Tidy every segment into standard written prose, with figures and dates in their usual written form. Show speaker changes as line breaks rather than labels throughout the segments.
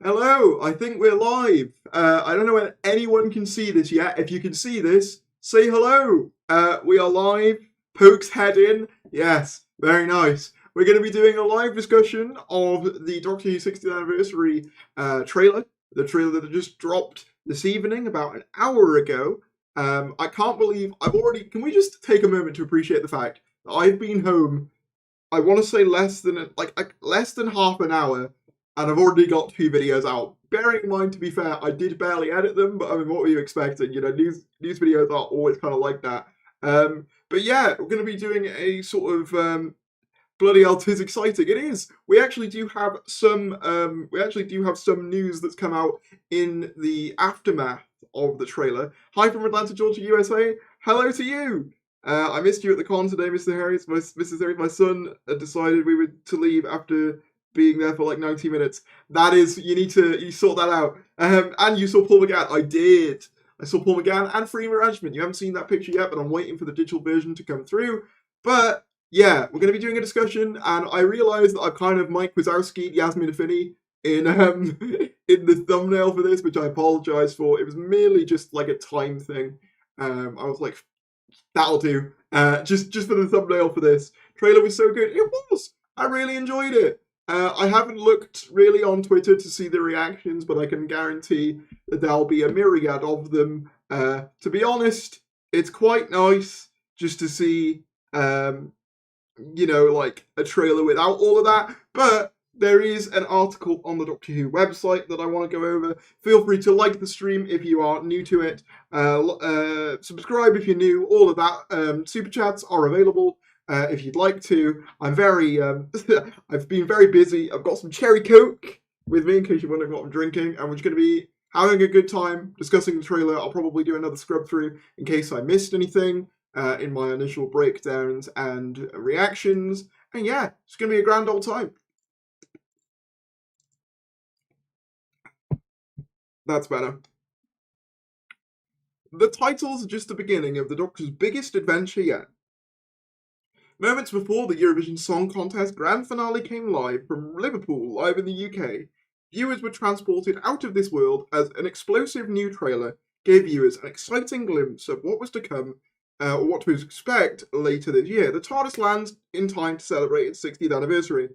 Hello, I think we're live. I don't know when anyone can see this yet. If you can see this, say hello. We are live. Pokes head in. Yes, very nice. We're going to be doing a live discussion of the Doctor Who 60th anniversary trailer. The trailer that just dropped this evening, about an hour ago. I can't believe I've already. Can we just take a moment to appreciate the fact that I've been home? I want to say less than less than half an hour, and I've already got 2 videos out. Bearing in mind, to be fair, I did barely edit them, but I mean, what were you expecting? You know, news videos are always kind of like that. But yeah, we're going to be doing a sort of bloody hell, 'tis exciting. It is. We actually do have some. We actually do have some news that's come out in the aftermath of the trailer. Hi from Atlanta, Georgia, USA. Hello to you. I missed you at the con today, Mr. Harris. Mrs. Harris, my son decided we were to leave after being there for like 90 minutes. That is, you sort that out. And you saw Paul McGann. I did. I saw Paul McGann and Free Management. You haven't seen that picture yet, but I'm waiting for the digital version to come through. But yeah, we're going to be doing a discussion, and I realised that I've kind of Mike Wazowski'd Yasmin Afini in in the thumbnail for this, which I apologise for. It was merely just like a time thing. I was like, that'll do. Just for the thumbnail for this. Trailer was so good. It was. I really enjoyed it. I haven't looked really on Twitter to see the reactions, but I can guarantee that there'll be a myriad of them. To be honest, it's quite nice just to see, like a trailer without all of that. But there is an article on the Doctor Who website that I want to go over. Feel free to like the stream if you are new to it. Subscribe if you're new. All of that. Super chats are available if you'd like to. I'm very. I've been very busy. I've got some cherry coke with me in case you're wondering what I'm drinking, and we're just going to be having a good time discussing the trailer. I'll probably do another scrub through in case I missed anything in my initial breakdowns and reactions. And yeah, it's going to be a grand old time. That's better. The titles are just the beginning of the Doctor's biggest adventure yet. Moments before the Eurovision Song Contest grand finale came live from Liverpool, live in the UK, viewers were transported out of this world as an explosive new trailer gave viewers an exciting glimpse of what was to come, or what to expect later this year. The TARDIS lands in time to celebrate its 60th anniversary,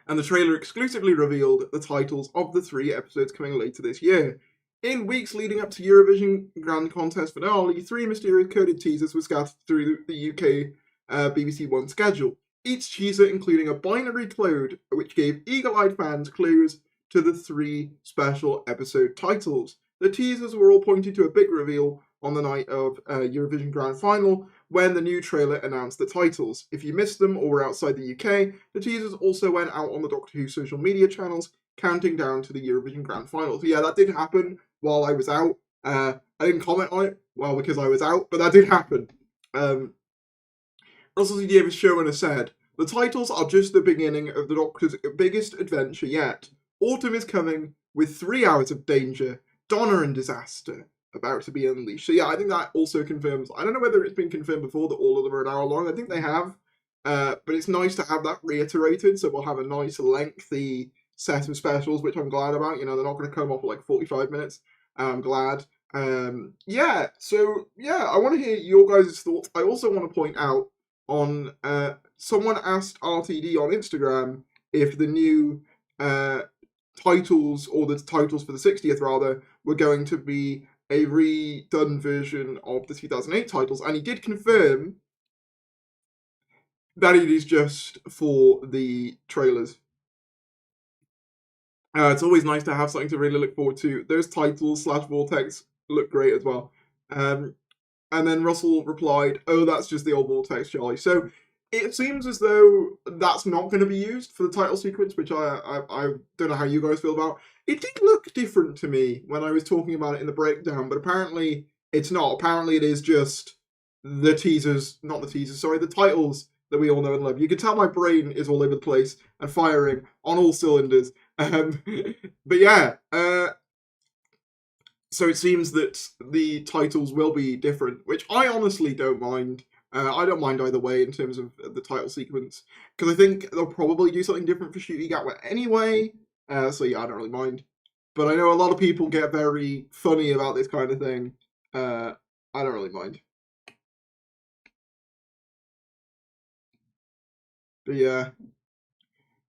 and the trailer exclusively revealed the titles of the 3 episodes coming later this year. In weeks leading up to Eurovision Grand Contest finale, 3 mysterious coded teasers were scattered through the UK BBC One schedule, each teaser including a binary code which gave eagle-eyed fans clues to the 3 special episode titles. The teasers were all pointing to a big reveal on the night of Eurovision Grand Final when the new trailer announced the titles. If you missed them or were outside the UK, the teasers also went out on the Doctor Who social media channels, counting down to the Eurovision Grand Final. So yeah, that did happen while I was out. I didn't comment on it, well, because I was out, but that did happen. Russell T Davies Showrunner has said, the titles are just the beginning of the Doctor's biggest adventure yet. Autumn is coming with 3 hours of danger, Donna and disaster about to be unleashed. So yeah, I think that also confirms, I don't know whether it's been confirmed before that all of them are an hour long. I think they have, but it's nice to have that reiterated, so we'll have a nice lengthy set of specials, which I'm glad about. You know, they're not going to come off at like 45 minutes. I'm glad. Yeah, so yeah, I want to hear your guys' thoughts. I also want to point out on someone asked RTD on Instagram if the new titles, or the titles for the 60th rather, were going to be a redone version of the 2008 titles, and he did confirm that it is just for the trailers. It's always nice to have something to really look forward to. Those titles / Vortex look great as well. And then Russell replied, oh, that's just the old Vortex, Charlie. So it seems as though that's not going to be used for the title sequence, which I don't know how you guys feel about. It did look different to me when I was talking about it in the breakdown, but apparently it's not. Apparently it is just the teasers, not the teasers, sorry, the titles that we all know and love. You can tell my brain is all over the place and firing on all cylinders. But yeah, so it seems that the titles will be different, which I honestly don't mind. I don't mind either way in terms of the title sequence, because I think they'll probably do something different for Shooty Gatwa anyway. So yeah, I don't really mind. But I know a lot of people get very funny about this kind of thing. I don't really mind. But yeah.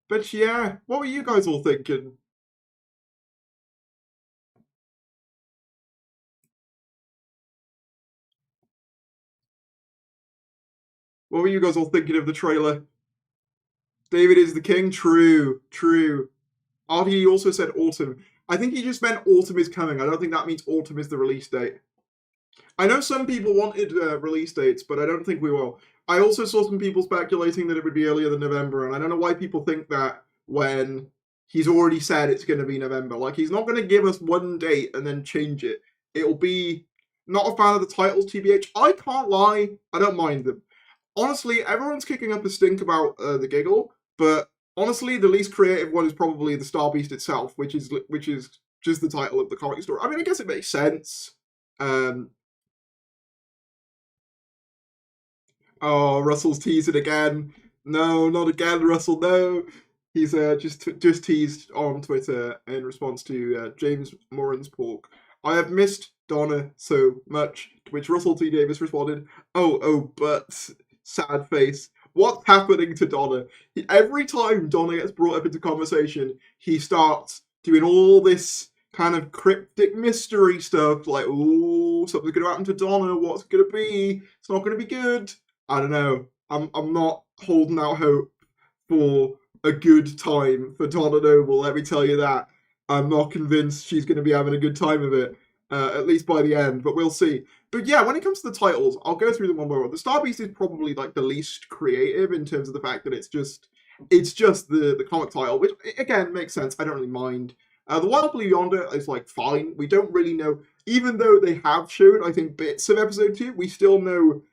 But yeah, what were you guys all thinking? What were you guys all thinking of the trailer? David is the king? True, true. RD also said autumn. I think he just meant autumn is coming. I don't think that means autumn is the release date. I know some people wanted release dates, but I don't think we will. I also saw some people speculating that it would be earlier than November, and I don't know why people think that when he's already said it's going to be November. Like, he's not going to give us one date and then change it. It'll be not a fan of the titles, TBH. I can't lie, I don't mind them. Honestly, everyone's kicking up a stink about the giggle, but honestly, the least creative one is probably the Star Beast itself, which is just the title of the comic story. I mean, I guess it makes sense. Oh, Russell's teasing again. No, not again, Russell. No, he's just teased on Twitter in response to James Moran's pork. I have missed Donna so much. To which Russell T Davis responded, "Oh, but sad face. What's happening to Donna? Every time Donna gets brought up into conversation, he starts doing all this kind of cryptic mystery stuff, like, oh, something's going to happen to Donna. What's it going to be? It's not going to be good." I don't know. I'm not holding out hope for a good time for Donna Noble, let me tell you that. I'm not convinced she's going to be having a good time of it, at least by the end, but we'll see. But yeah, when it comes to the titles, I'll go through them one by one. The Star Beast is probably like the least creative in terms of the fact that it's just the comic title, which again makes sense. I don't really mind. The Wild Blue Yonder is like fine. We don't really know, even though they have shown, I think, bits of episode 2, we still know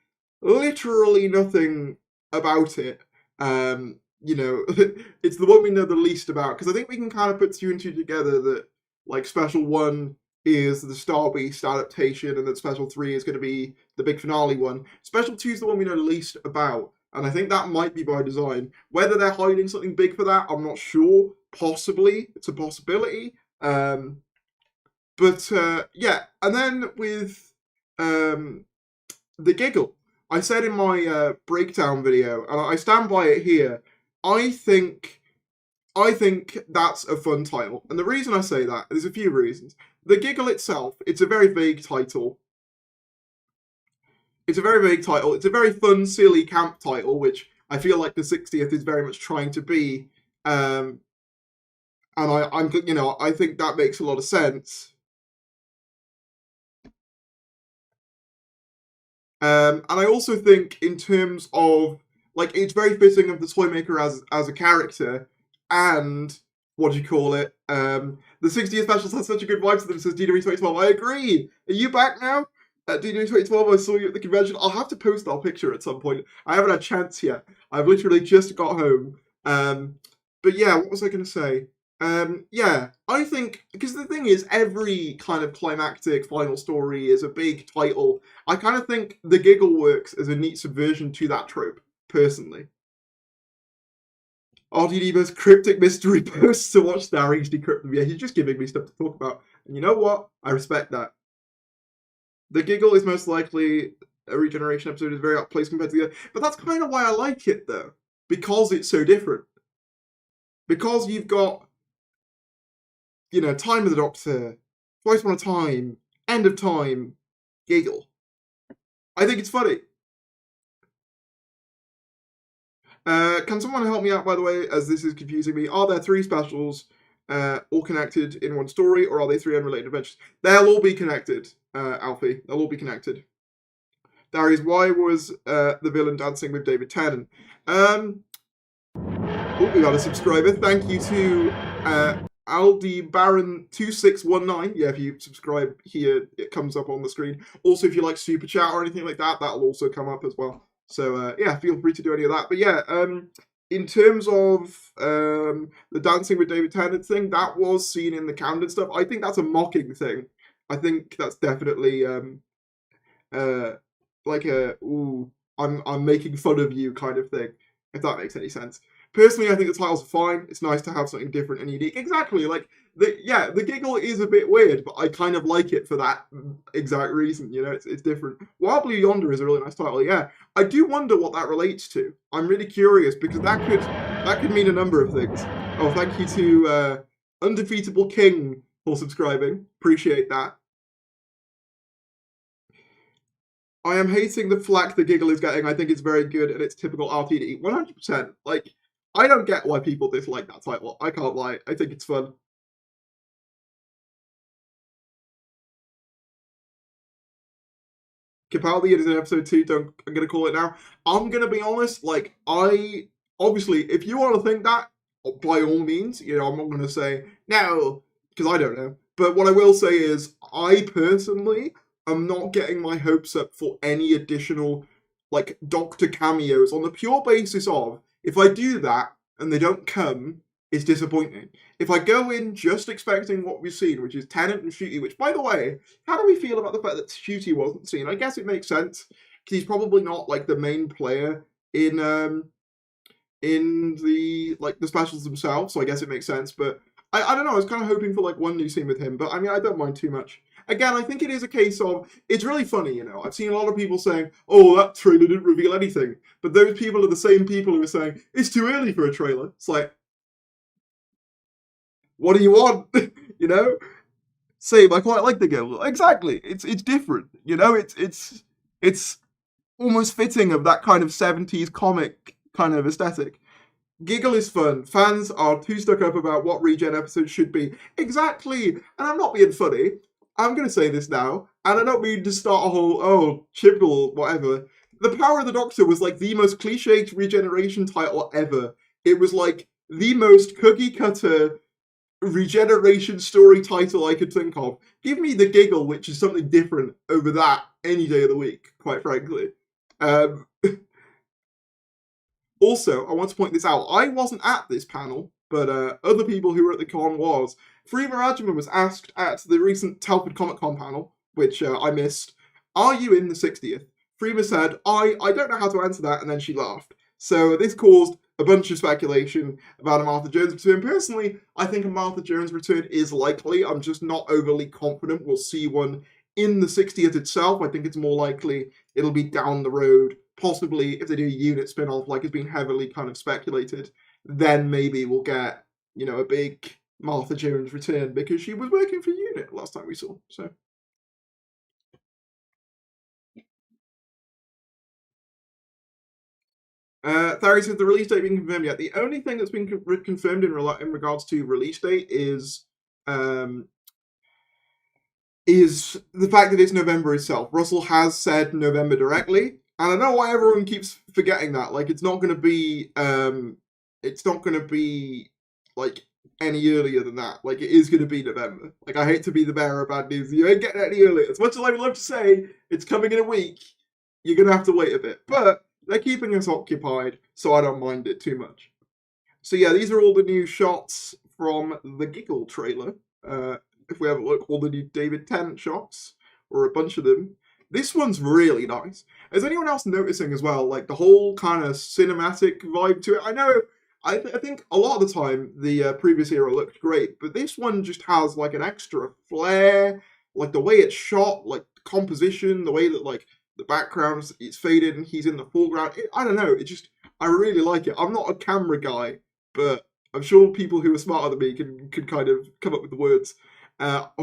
literally nothing about it. You know, it's the one we know the least about, because I think we can kind of put 2 and 2 together that, like, Special 1 is the Star Beast adaptation, and that Special 3 is going to be the big finale one. Special 2 is the one we know the least about, and I think that might be by design. Whether they're hiding something big for that, I'm not sure. Possibly. It's a possibility. But yeah, and then with the giggle. I said in my breakdown video, and I stand by it here, I think that's a fun title. And the reason I say that, there's a few reasons. The giggle itself, it's a very vague title. It's a very vague title. It's a very fun, silly camp title, which I feel like the 60th is very much trying to be. And I think that makes a lot of sense. And I also think in terms of, like, it's very fitting of the Toymaker as a character, and what do you call it? The 60th specials has such a good vibe to them, says DW 2012. I agree. Are you back now? At DW 2012, I saw you at the convention. I'll have to post our picture at some point. I haven't had a chance yet. I've literally just got home. But yeah, what was I going to say? Yeah, I think, because the thing is, every kind of climactic final story is a big title. I kind of think the giggle works as a neat subversion to that trope, personally. RTD most cryptic mystery posts to watch Starries decrypt them. Yeah, he's just giving me stuff to talk about. And you know what? I respect that. The giggle is most likely a regeneration episode, is very outplaced compared to the other. But that's kind of why I like it, though. Because it's so different. Because you've got, you know, Time of the Doctor, Twice Upon a Time, End of Time, giggle. I think it's funny. Can someone help me out, by the way, as this is confusing me? Are there 3 specials all connected in one story, or are they 3 unrelated adventures? They'll all be connected, Alfie. They'll all be connected. Darius, why was the villain dancing with David Tennant? Oh, we got a subscriber. Thank you to Aldi Baron 2619. Yeah, if you subscribe here, it comes up on the screen. Also, if you like Super Chat or anything like that, that'll also come up as well. So, yeah, feel free to do any of that. But yeah, in terms of the dancing with David Tennant thing, that was seen in the Camden stuff. I think that's a mocking thing. I think that's definitely like a, ooh, I'm making fun of you kind of thing, if that makes any sense. Personally, I think the titles are fine. It's nice to have something different and unique. Exactly, like the giggle is a bit weird, but I kind of like it for that exact reason. You know, it's different. While Blue Yonder is a really nice title. Yeah, I do wonder what that relates to. I'm really curious because that could mean a number of things. Oh, thank you to Undefeatable King for subscribing. Appreciate that. I am hating the flack the giggle is getting. I think it's very good and it's typical RTD. 100%. Like, I don't get why people dislike that title. I can't lie. I think it's fun. Capaldi, it is in episode 2. I'm going to call it now. I'm going to be honest. Like, obviously, if you want to think that, by all means, you know, I'm not going to say no, because I don't know. But what I will say is, I personally am not getting my hopes up for any additional, like, Doctor cameos on the pure basis of, if I do that and they don't come, it's disappointing. If I go in just expecting what we've seen, which is Tennant and Shooty, which, by the way, how do we feel about the fact that Shooty wasn't seen? I guess it makes sense, because he's probably not, like, the main player in the specials themselves, so I guess it makes sense, but I don't know, I was kind of hoping for, like, one new scene with him, but, I mean, I don't mind too much. Again, I think it is a case of, it's really funny, you know, I've seen a lot of people saying, oh, that trailer didn't reveal anything, but those people are the same people who are saying, it's too early for a trailer. It's like, what do you want? You know? Same, I quite like the game. Exactly, it's different, you know, it's almost fitting of that kind of 70s comic kind of aesthetic. Giggle is fun. Fans are too stuck up about what regen episodes should be. Exactly, and I'm not being funny. I'm going to say this now, and I don't mean to start a whole, typical, whatever. The Power of the Doctor was like the most cliched regeneration title ever. It was like the most cookie cutter regeneration story title I could think of. Give me the giggle, which is something different over that any day of the week, quite frankly. Also, I want to point this out. I wasn't at this panel, but other people who were at the con was. Freema Rajima was asked at the recent Telford Comic Con panel, which I missed, are you in the 60th? Freema said, I don't know how to answer that, and then she laughed. So this caused a bunch of speculation about a Martha Jones return. Personally, I think a Martha Jones return is likely. I'm just not overly confident we'll see one in the 60th itself. I think it's more likely it'll be down the road. Possibly, if they do a unit spin-off, like it's been heavily kind of speculated, then maybe we'll get, you know, a big Martha Jones return, because she was working for unit last time we saw, so. Thary says the release date being confirmed yet. The only thing that's been confirmed in regards to release date is the fact that it's November itself. Russell has said November directly, and I know why everyone keeps forgetting that. Like, it's not going to be like any earlier than that. Like, it is going to be November. Like, I hate to be the bearer of bad news. You ain't getting it any earlier. As much as I would love to say it's coming in a week, you're going to have to wait a bit. But they're keeping us occupied, so I don't mind it too much. So yeah, these are all the new shots from the Giggle trailer. If we have a look, all the new David Tennant shots, or a bunch of them. This one's really nice. Is anyone else noticing as well, like, the whole kind of cinematic vibe to it? I know, I think a lot of the time the previous era looked great, but this one just has, like, an extra flair, like, the way it's shot, like, the composition, the way that, like, the background is faded and he's in the foreground. I don't know, I really like it. I'm not a camera guy, but I'm sure people who are smarter than me can kind of come up with the words. What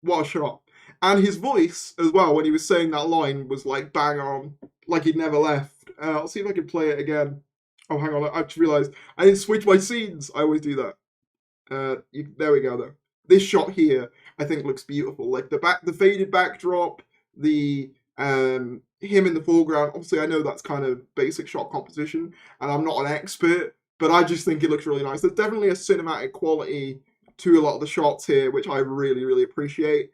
a shot. And his voice, as well, when he was saying that line, was like bang on, like he'd never left. I'll see if I can play it again. Oh, hang on, I just realised I didn't switch my scenes. I always do that. There we go, though. This shot here, I think, looks beautiful. Like, the faded backdrop, the him in the foreground. Obviously, I know that's kind of basic shot composition, and I'm not an expert, but I just think it looks really nice. There's definitely a cinematic quality to a lot of the shots here, which I really, really appreciate.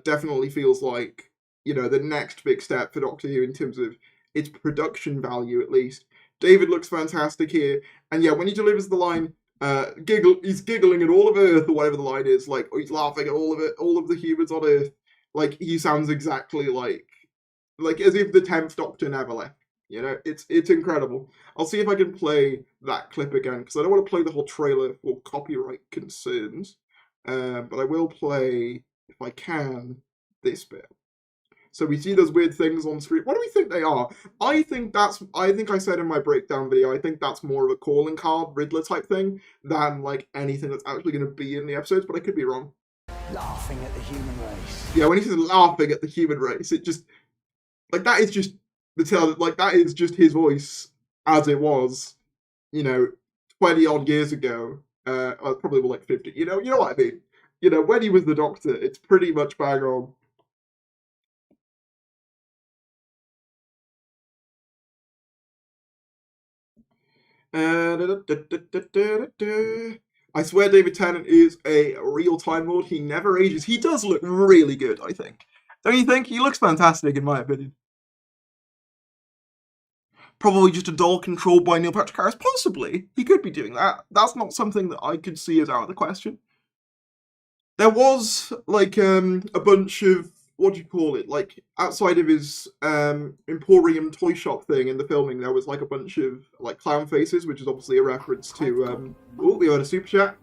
Definitely feels like, you know, the next big step for Doctor Who in terms of its production value, at least. David looks fantastic here, and yeah, when he delivers the line, he's giggling at all of Earth, or whatever the line is, like, or he's laughing at all of it, all of the humans on Earth. Like, he sounds exactly like as if the 10th Doctor never left. You know, it's incredible. I'll see if I can play that clip again, because I don't want to play the whole trailer for copyright concerns. But I will play, if I can, this bit. So we see those weird things on screen. What do we think they are? I think I said in my breakdown video, I think that's more of a calling card Riddler type thing than like anything that's actually going to be in the episodes, but I could be wrong.
Laughing at the human race.
Yeah, when he says laughing at the human race, it just, like, that is just the tale, like, that is just his voice as it was, 20 odd years ago. Probably more like 50, you know what I mean? When he was the Doctor, it's pretty much bang on. I swear David Tennant is a real Time Lord. He never ages. He does look really good, I think. Don't you think? He looks fantastic, in my opinion. Probably just a doll controlled by Neil Patrick Harris. Possibly. He could be doing that. That's not something that I could see as out of the question. There was, like, a bunch of, what do you call it? Like, outside of his Emporium toy shop thing in the filming, there was like a bunch of like clown faces, which is obviously a reference to we had a super chat.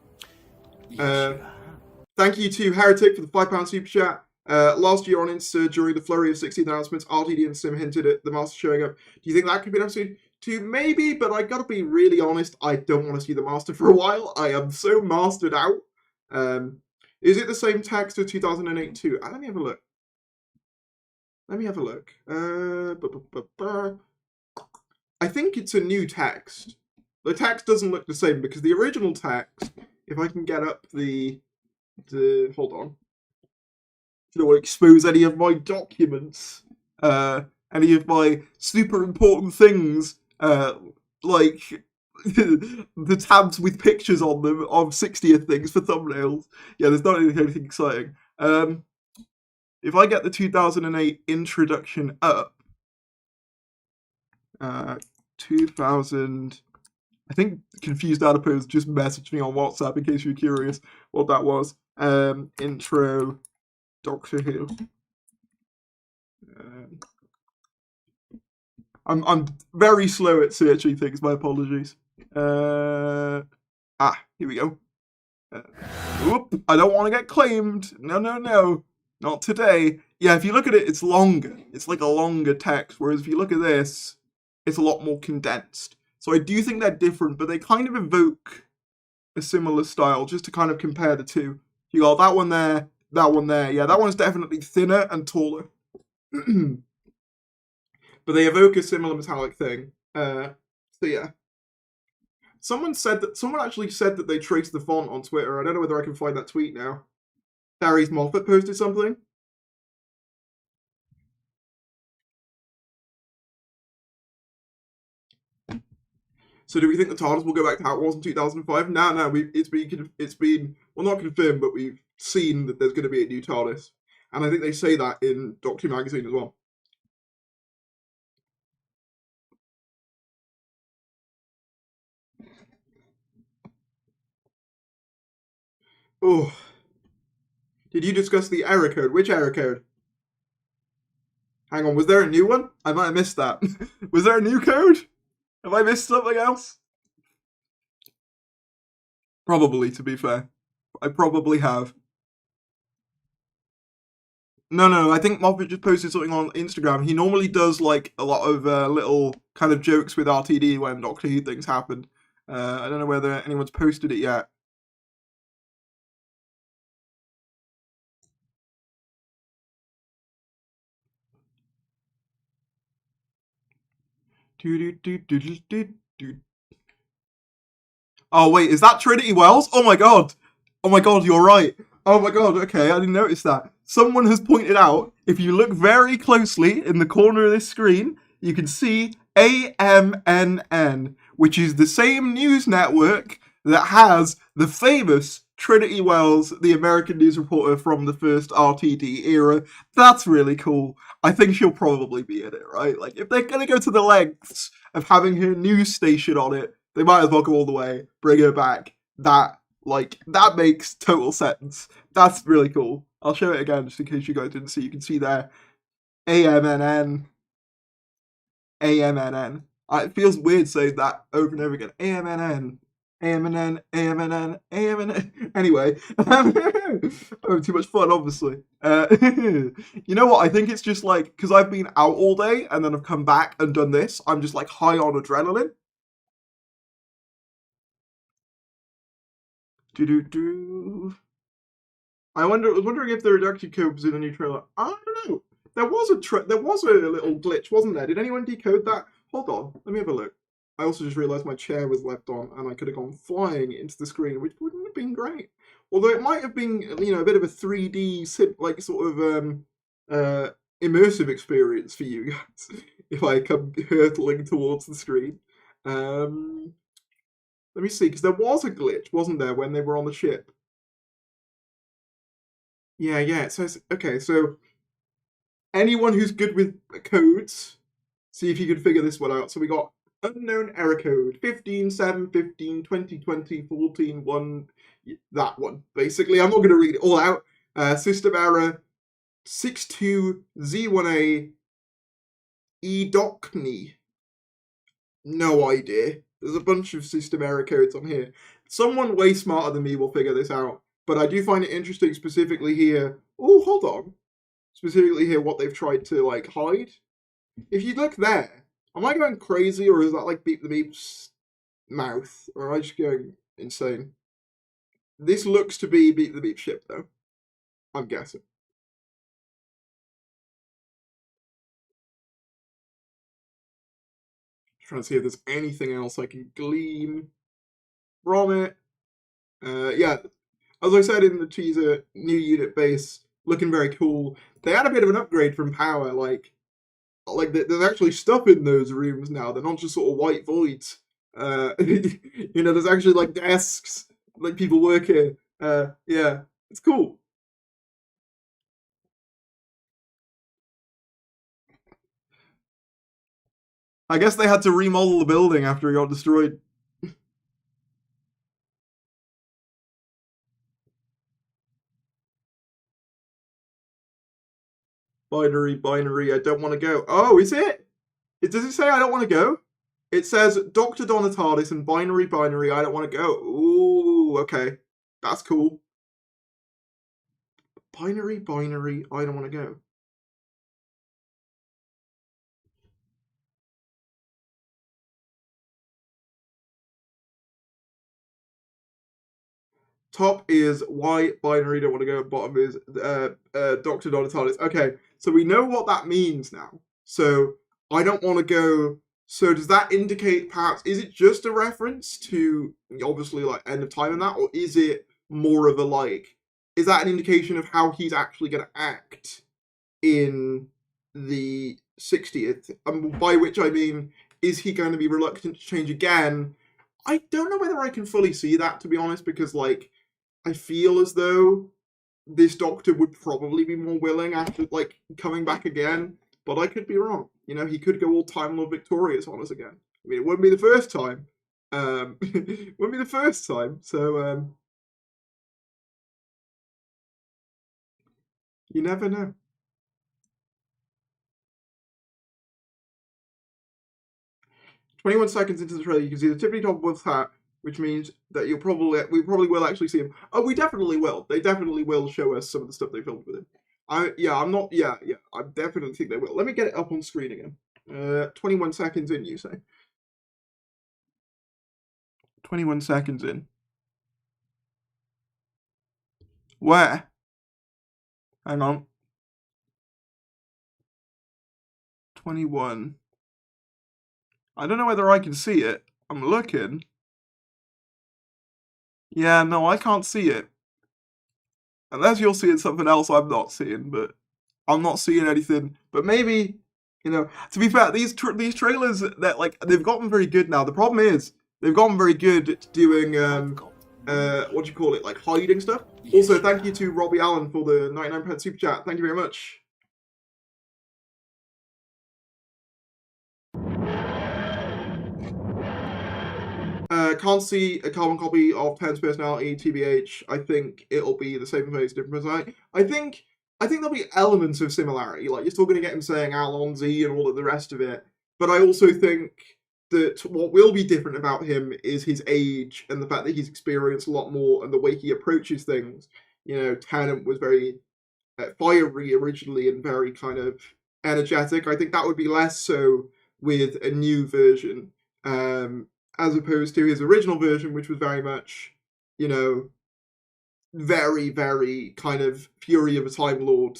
Thank you to Heretic for the £5 super chat. Last year on Insta, during the flurry of 16 announcements, RTD and Sim hinted at the Master showing up. Do you think that could be an episode 2? Maybe, but I gotta be really honest, I don't want to see the Master for a while. I am so mastered out. Is it the same text as 2008 too? Let me have a look. I think it's a new text. The text doesn't look the same because the original text, if I can get up the hold on. I don't want to expose any of my documents, any of my super important things, like the tabs with pictures on them of 60th things for thumbnails. Yeah, there's not anything exciting. If I get the 2008 introduction up, 2000, I think Confused Adipose just messaged me on WhatsApp in case you're curious what that was. Intro Doctor Who. I'm very slow at searching things, my apologies. Here we go. Whoop, I don't want to get claimed. No. Not today. Yeah, if you look at it, it's longer. It's like a longer text, whereas if you look at this, it's a lot more condensed. So I do think they're different, but they kind of evoke a similar style, just to kind of compare the two. You got that one there, that one there. Yeah, that one's definitely thinner and taller. But they evoke a similar metallic thing. So yeah. Someone actually said that they traced the font on Twitter. I don't know whether I can find that tweet now. Darius Moffat posted something. So do we think the TARDIS will go back to how it was in 2005? No. It's been well, not confirmed, but we've seen that there's going to be a new TARDIS, and I think they say that in Doctor Who magazine as well. Oh. Did you discuss the error code? Which error code? Hang on, was there a new one? I might have missed that. Was there a new code? Have I missed something else? Probably, to be fair. I probably have. No, I think Moffat just posted something on Instagram. He normally does like a lot of little kind of jokes with RTD when Doctor Who things happen. I don't know whether anyone's posted it yet. Oh wait, is that Trinity Wells? Oh my god, you're right. Oh my god, okay, I didn't notice that. Someone has pointed out, if you look very closely in the corner of this screen, you can see AMNN, which is the same news network that has the famous Trinity Wells, the American news reporter from the first RTD era. That's really cool. I think she'll probably be in it, right? Like, if they're going to go to the lengths of having her news station on it, they might as well go all the way, bring her back. That makes total sense. That's really cool. I'll show it again just in case you guys didn't see. You can see there, AMNN. It feels weird saying that over and over again. AMNN. AMNN, AMNN, AMNN. Anyway, I'm having too much fun, obviously. You know what? I think it's just like, because I've been out all day and then I've come back and done this, I'm just like high on adrenaline. Do. I was wondering if the reduction code was in a new trailer. I don't know. There was a little glitch, wasn't there? Did anyone decode that? Hold on, let me have a look. I also just realised my chair was left on, and I could have gone flying into the screen, which wouldn't have been great. Although it might have been, a bit of a 3D, like sort of immersive experience for you guys if I come hurtling towards the screen. Let me see, because there was a glitch, wasn't there, when they were on the ship? Yeah, it says, okay, so anyone who's good with codes, see if you can figure this one out. So we got unknown error code 15 7 15 2020 14 1, that one basically. I'm not going to read it all out. System error 62Z1A edocni. No idea. There's a bunch of system error codes on here. Someone way smarter than me will figure this out, but I do find it interesting specifically here. Oh, hold on. Specifically here what they've tried to like hide. If you look there, am I going crazy, or is that like Beep the Beep's mouth? Or am I just going insane? This looks to be Beep the Beep ship, though. I'm guessing. Trying to see if there's anything else I can glean from it. Yeah, as I said in the teaser, new unit base, looking very cool. They had a bit of an upgrade from power, like there's actually stuff in those rooms now. They're not just sort of white voids. There's actually like desks, like people work here. Yeah, it's cool. I guess they had to remodel the building after it got destroyed. Binary, I don't want to go. Oh, is it? Does it say I don't want to go? It says Dr. Donna TARDIS and binary, I don't want to go. Ooh, okay. That's cool. Binary, I don't want to go. Top is why binary don't want to go. Bottom is Dr. Donna TARDIS. Okay, so we know what that means now. So I don't want to go. So does that indicate perhaps, is it just a reference to obviously like end of time and that, or is it more of a like, is that an indication of how he's actually going to act in the 60th? By which I mean, is he going to be reluctant to change again? I don't know whether I can fully see that, to be honest, because like I feel as though this Doctor would probably be more willing after like coming back again, but I could be wrong. He could go all Time Lord victorious on us again. I mean, it wouldn't be the first time. Wouldn't be the first time. So you never know. "21 seconds into the trailer, you can see the tippity top of Wolf's hat, which means that we probably will actually see him. Oh, we definitely will. They definitely will show us some of the stuff they filmed with him. I definitely think they will. Let me get it up on screen again. 21 seconds in, you say? 21 seconds in. Where? Hang on. 21. I don't know whether I can see it. I'm looking. Yeah, no, I can't see it. Unless you're seeing something else I'm not seeing, but I'm not seeing anything. But maybe, to be fair, these trailers, that like they've gotten very good now. The problem is they've gotten very good at doing what do you call it, like hiding stuff. Also, thank you to Robbie Allen for the 99 super chat. Thank you very much. Can't see a carbon copy of Pen's personality, TBH. I think it'll be the same face, different personality. I think there'll be elements of similarity. Like, you're still going to get him saying Alonzi and all of the rest of it. But I also think that what will be different about him is his age and the fact that he's experienced a lot more and the way he approaches things. You know, Tennant was very fiery originally and very kind of energetic. I think that would be less so with a new version, as opposed to his original version, which was very much, you know, very, very kind of fury of a Time Lord,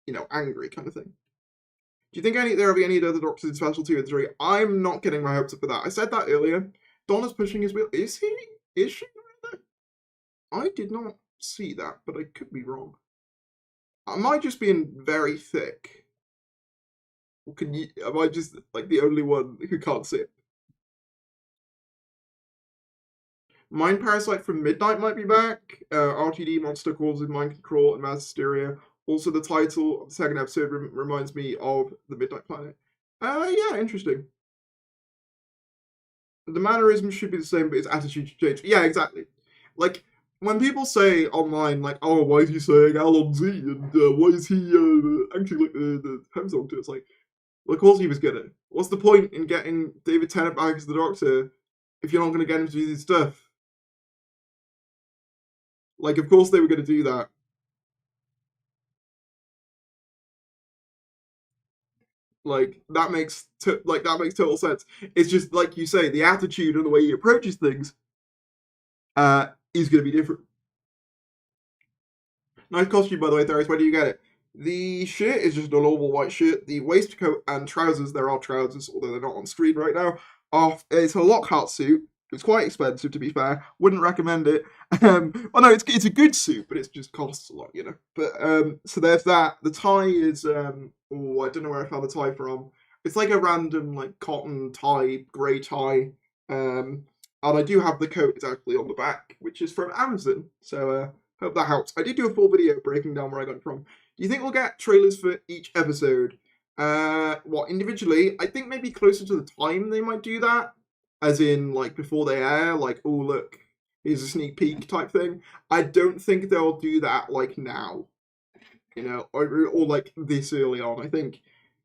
you know, angry kind of thing. Do you think there will be any other Doctors in Special 2 and 3? I'm not getting my hopes up for that. I said that earlier. Donna's pushing his wheel. Is he? Is she? I did not see that, but I could be wrong. Am I just being very thick? Or am I just like the only one who can't see it? Mind Parasite from Midnight might be back. RTD Monster causes mind control and mass hysteria. Also, the title of the second episode reminds me of the Midnight Planet. Yeah, interesting. The mannerisms should be the same, but his attitude should change. Yeah, exactly. Like, when people say online, like, oh, why is he saying Alonzi? And why is he acting like the Home Doctor? It's like, well, of course he was gonna. What's the point in getting David Tennant back as the Doctor if you're not going to get him to do this stuff? Like, of course they were going to do that. Like, that makes total sense. It's just, like you say, the attitude and the way he approaches things is going to be different. Nice costume, by the way, Tharius. Where do you get it? The shirt is just a normal white shirt. The waistcoat and trousers, there are trousers, although they're not on screen right now, it's a Lockhart suit. It's quite expensive, to be fair. Wouldn't recommend it. Well, no, it's a good suit, but it just costs a lot, you know. But so there's that. The tie is I don't know where I found the tie from. It's like a random like cotton tie, grey tie. And I do have the coat. It's actually on the back, which is from Amazon. So hope that helps. I did do a full video breaking down where I got it from. Do you think we'll get trailers for each episode? What individually? I think maybe closer to the time they might do that. As in, like, before they air, like, oh, look, here's a sneak peek type thing. I don't think they'll do that, like, now. You know, or like, this early on. I think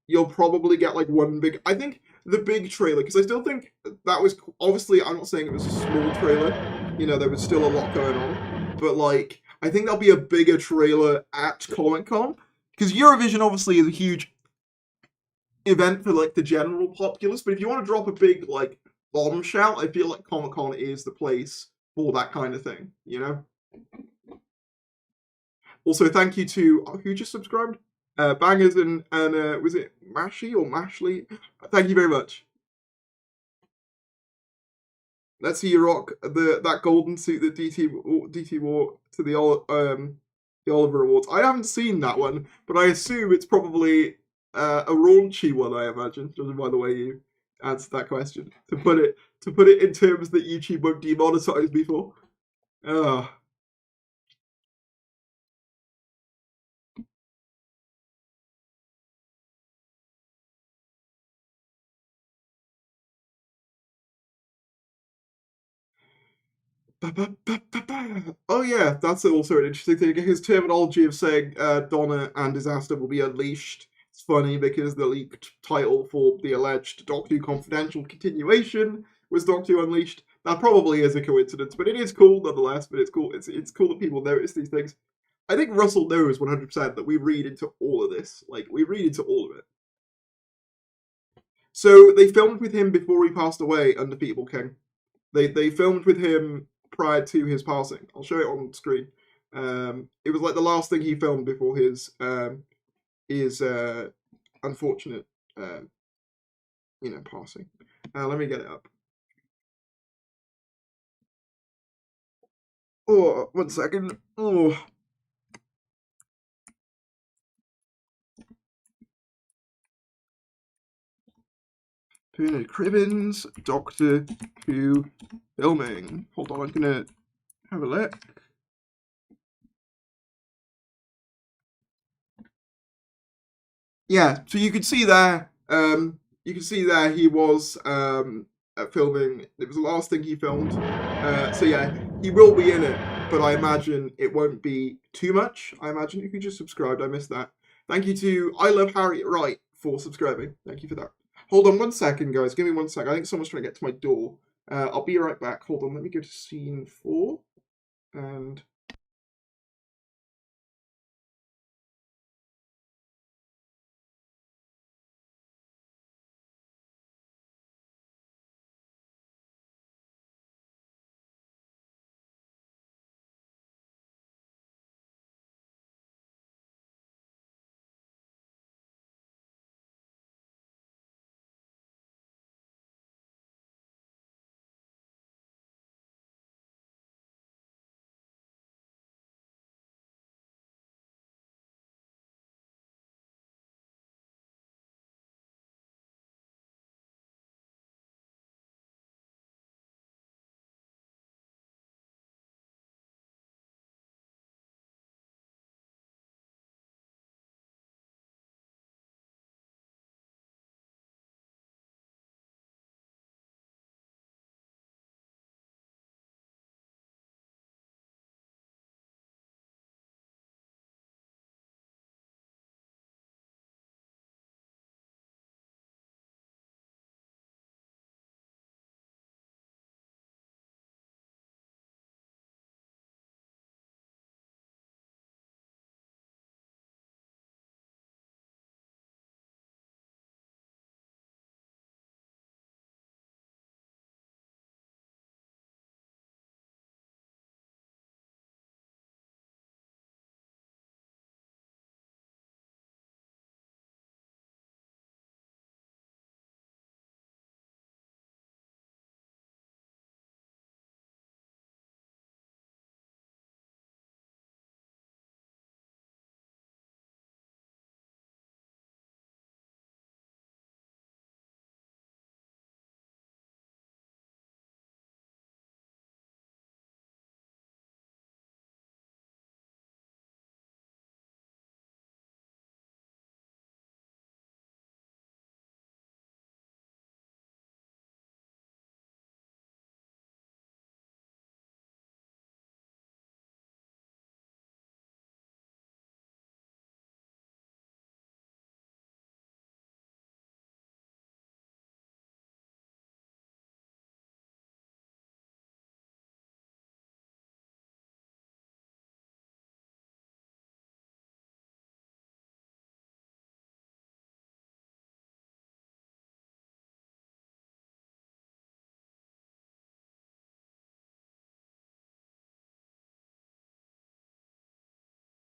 you'll probably get, like, one big... I think the big trailer, because I still think that was... Obviously, I'm not saying it was a small trailer. You know, there was still a lot going on. But, like, I think there'll be a bigger trailer at Comic-Con. Because Eurovision, obviously, is a huge event for, like, the general populace. But if you want to drop a big, like... bombshell, I feel like Comic-Con is the place for that kind of thing, you know? Also, thank you to, who just subscribed? Bangers and was it Mashi or Mashley? Thank you very much. Let's see you rock that golden suit that DT wore to the Oliver Awards. I haven't seen that one, but I assume it's probably a raunchy one, I imagine, judging by the way you answer that question. To put it in terms that YouTube won't demonetize me for. Oh yeah, that's also an interesting thing. His terminology of saying Donna and disaster will be unleashed. It's funny because the leaked title for the alleged Doctor Who Confidential continuation was Doctor Who Unleashed. That probably is a coincidence, but it is cool nonetheless. But it's cool. It's cool that people notice these things. I think Russell knows 100% that we read into all of this. Like, we read into all of it. So they filmed with him before he passed away, Undefeatable King. They filmed with him prior to his passing. I'll show it on screen. It was like the last thing he filmed before his unfortunate passing. Let me get it up. Oh, 1 second. Oh. Bernard Cribbins, Doctor Who filming. Hold on, I'm gonna have a look. Yeah, so you can see there. He was filming. It was the last thing he filmed. So yeah, he will be in it, but I imagine it won't be too much. I imagine if you just subscribed, I missed that. Thank you to I Love Harriet Wright for subscribing. Thank you for that. Hold on 1 second, guys. Give me 1 second. I think someone's trying to get to my door. I'll be right back. Hold on. Let me go to scene 4. And...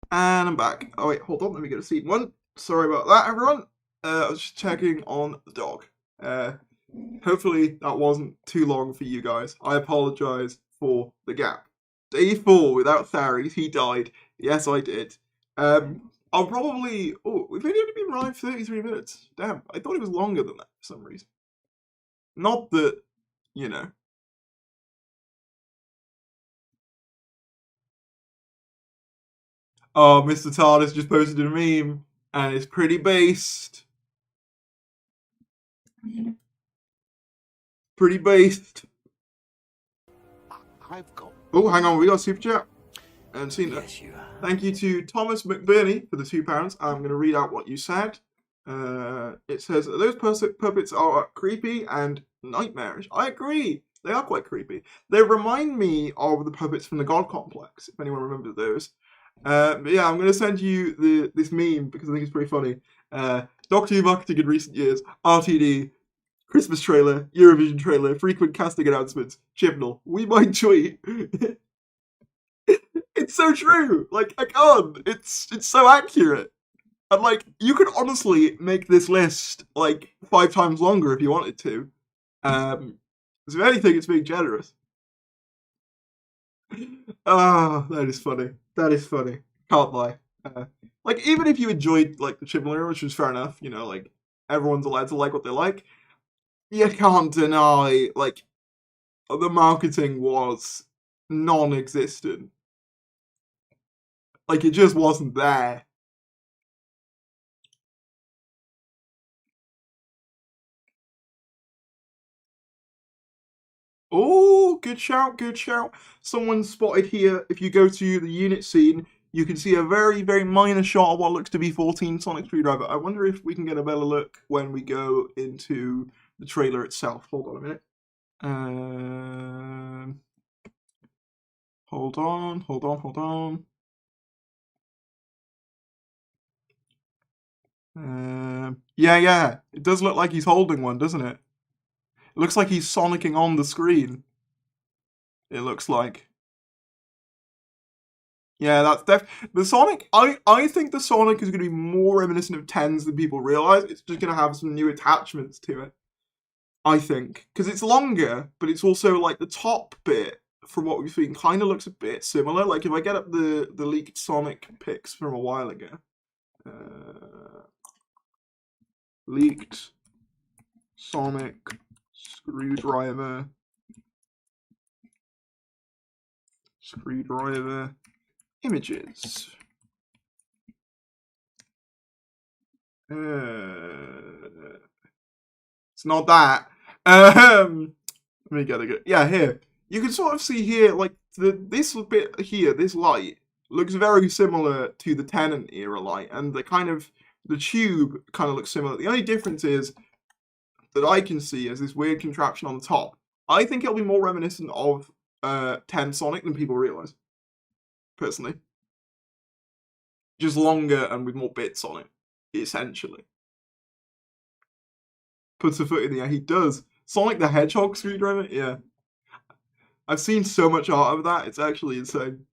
And I'm back. Oh wait, hold on, let me go to scene 1. Sorry about that, everyone. I was just checking on the dog. Hopefully that wasn't too long for you guys. I apologise for the gap. Day 4 without Tharies, he died. Yes, I did. I'll probably... Oh, we've only been live for 33 minutes. Damn, I thought it was longer than that for some reason. Not that, you know... Oh, Mr. TARDIS just posted a meme, and it's pretty based. Pretty based.
I've got.
Oh, hang on, we got a super chat. I haven't seen that.
Yes, you have.
Thank you to Thomas McBurney for the £2. I'm going to read out what you said. It says, those puppets are creepy and nightmarish. I agree. They are quite creepy. They remind me of the puppets from the God Complex, if anyone remembers those. But yeah, I'm going to send you this meme because I think it's pretty funny. Doctor Who marketing in recent years, RTD, Christmas trailer, Eurovision trailer, frequent casting announcements, Chibnall, we might tweet. It's so true. Like, I can't. It's so accurate. And like, you could honestly make this list like 5 times longer if you wanted to. So if anything, it's being generous. Ah, that is funny. That is funny. Can't lie. Like, even if you enjoyed like the Chibnall era, which was fair enough, you know, like everyone's allowed to like what they like. You can't deny like the marketing was non-existent. Like, it just wasn't there. Oh, good shout, good shout. Someone spotted here, if you go to the unit scene, you can see a very, very minor shot of what looks to be 14 sonic screwdriver. I wonder if we can get a better look when we go into the trailer itself. Hold on a minute. Hold on. Yeah. It does look like he's holding one, doesn't it? It looks like he's sonicking on the screen. It looks like. Yeah, that's the Sonic. I think the Sonic is going to be more reminiscent of 10s than people realize. It's just going to have some new attachments to it. I think because it's longer, but it's also like the top bit from what we've seen kind of looks a bit similar. Like if I get up the leaked Sonic pics from a while ago, leaked Sonic screwdriver images. It's not that. Let me get it. Yeah, here. You can sort of see here, like, this bit here, this light, looks very similar to the Tennant era light, and the tube kind of looks similar. The only difference is, that I can see, is this weird contraption on the top. I think it'll be more reminiscent of 10 Sonic than people realise. Personally. Just longer and with more bits on it, essentially. Puts a foot in the air, he does. Sonic the Hedgehog screwdriver? Yeah. I've seen so much art of that, it's actually insane.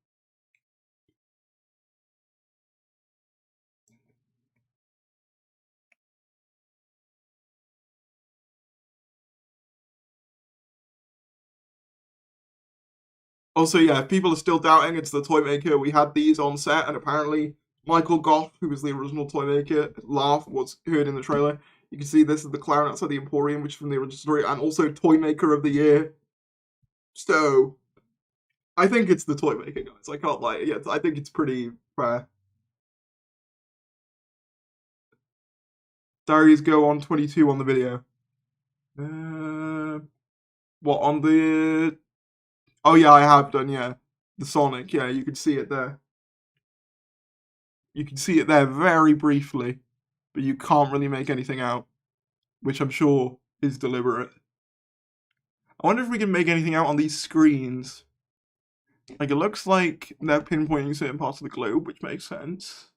Also, yeah, if people are still doubting it's the toy maker, we had these on set, and apparently Michael Goff, who was the original toy maker, laugh was heard in the trailer. You can see this is the clown outside the Emporium, which is from the original story, and also Toy Maker of the Year. So, I think it's the toy maker, guys. I can't lie. Yeah, I think it's pretty fair. Darius go on 22 on the video. What, on the... Oh yeah, I have done, yeah. The Sonic, yeah, you can see it there. You can see it there very briefly, but you can't really make anything out, which I'm sure is deliberate. I wonder if we can make anything out on these screens. Like, it looks like they're pinpointing certain parts of the globe, which makes sense.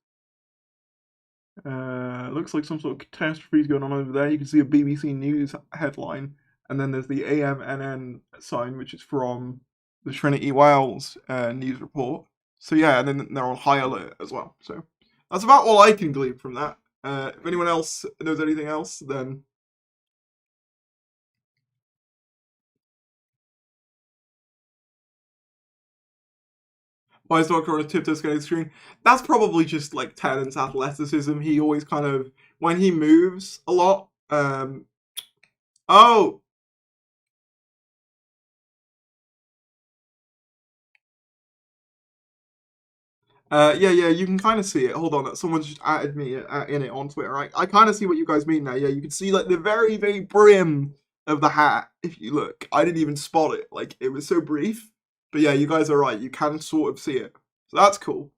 Looks like some sort of catastrophe is going on over there. You can see a BBC News headline, and then there's the AMNN sign, which is from the Trinity Wales news report. So yeah, and then they're on high alert as well. So that's about all I can glean from that. If anyone else knows anything else, then... Why is Doctor on a tiptoe scanning the screen? That's probably just like Tennant's athleticism. He always kind of, when he moves a lot, oh! Yeah, you can kind of see it. Hold on, someone's just added me in it on Twitter. I kind of see what you guys mean now. Yeah, you can see like the very, very brim of the hat if you look. I didn't even spot it. Like, it was so brief. But yeah, you guys are right. You can sort of see it. So that's cool.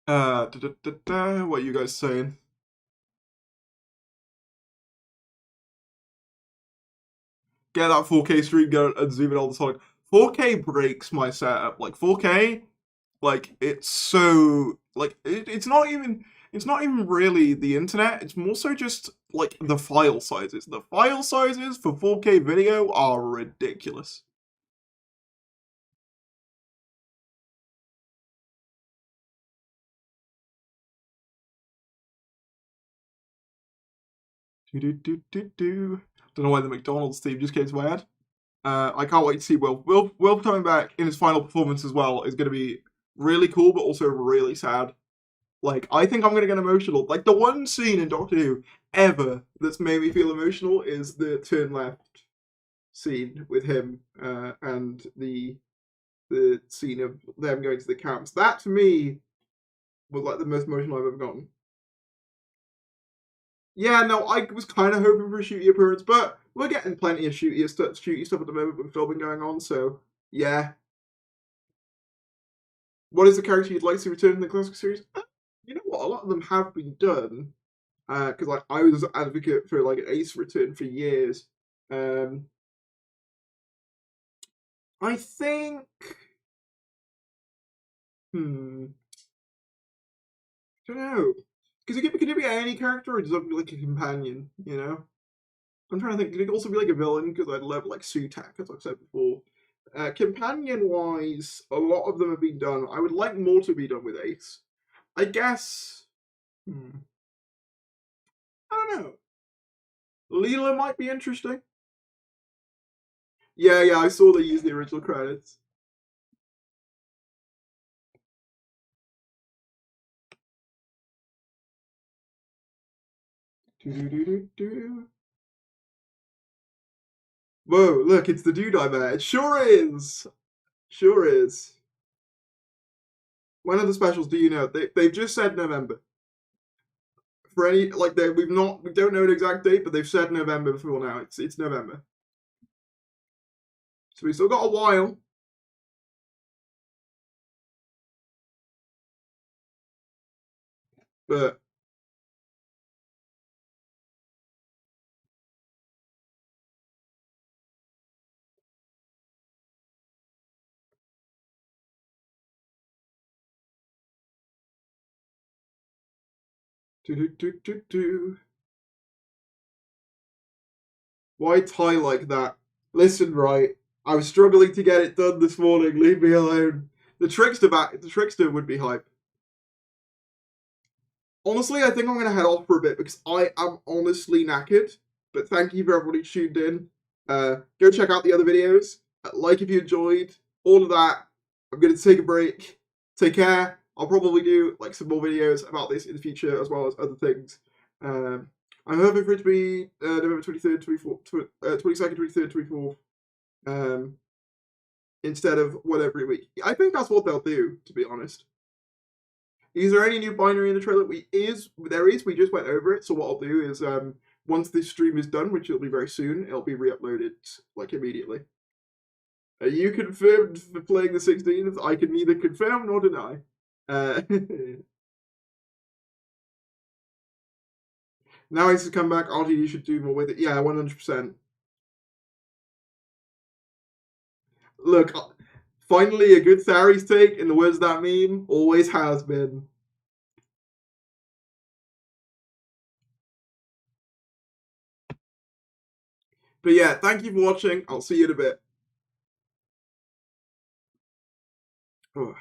What are you guys saying? Get that 4K stream, go and zoom in all the time. 4K breaks my setup. Like 4K, like it's so like it's not even really the internet. It's more so just like the file sizes. The file sizes for 4K video are ridiculous. Don't know why the McDonald's theme just came to my head. I can't wait to see Will. Will coming back in his final performance as well is going to be really cool, but also really sad. Like, I think I'm going to get emotional. Like, the one scene in Doctor Who ever that's made me feel emotional is the turn left scene with him and the scene of them going to the camps. That, to me, was like the most emotional I've ever gotten. Yeah, no, I was kind of hoping for a shooty appearance, but we're getting plenty of shooty stuff at the moment with filming going on, so yeah. What is the character you'd like to return in the classic series? You know what? A lot of them have been done. Because like I was an advocate for like an Ace return for years. Um, I think. I don't know. Because could it be any character, or does it be like a companion? You know. I'm trying to think. Could it also be like a villain? Because I'd love like Sutak, as I've said before. Companion wise, a lot of them have been done. I would like more to be done with Ace. I guess. I don't know. Leela might be interesting. Yeah, I saw they used the original credits. Do. Whoa, look, it's the dude I met. It sure is. Sure is. When are the specials? Do you know? They've just said November. For any like we don't know an exact date, but they've said November before now. It's November. So we still got a while. But do. Why tie like that? Listen, right. I was struggling to get it done this morning. Leave me alone. The trickster would be hype. Honestly, I think I'm going to head off for a bit because I am honestly knackered. But thank you for everybody tuned in. Go check out the other videos. Like if you enjoyed. All of that. I'm going to take a break. Take care. I'll probably do like some more videos about this in the future as well as other things. I'm hoping for it to be November 23rd, 24th, 22nd, 23rd, 24th. Instead of one every week. I think that's what they'll do, to be honest. Is there any new binary in the trailer? There is. We just went over it. So what I'll do is, once this stream is done, which it'll be very soon, it'll be re-uploaded like immediately. Are you confirmed for playing the 16th? I can neither confirm nor deny. Now he's to come back. RTD should do more with it. Yeah, 100%. Look, finally a good Tharies take. In the words of that meme, always has been. But yeah, thank you for watching. I'll see you in a bit. Oh.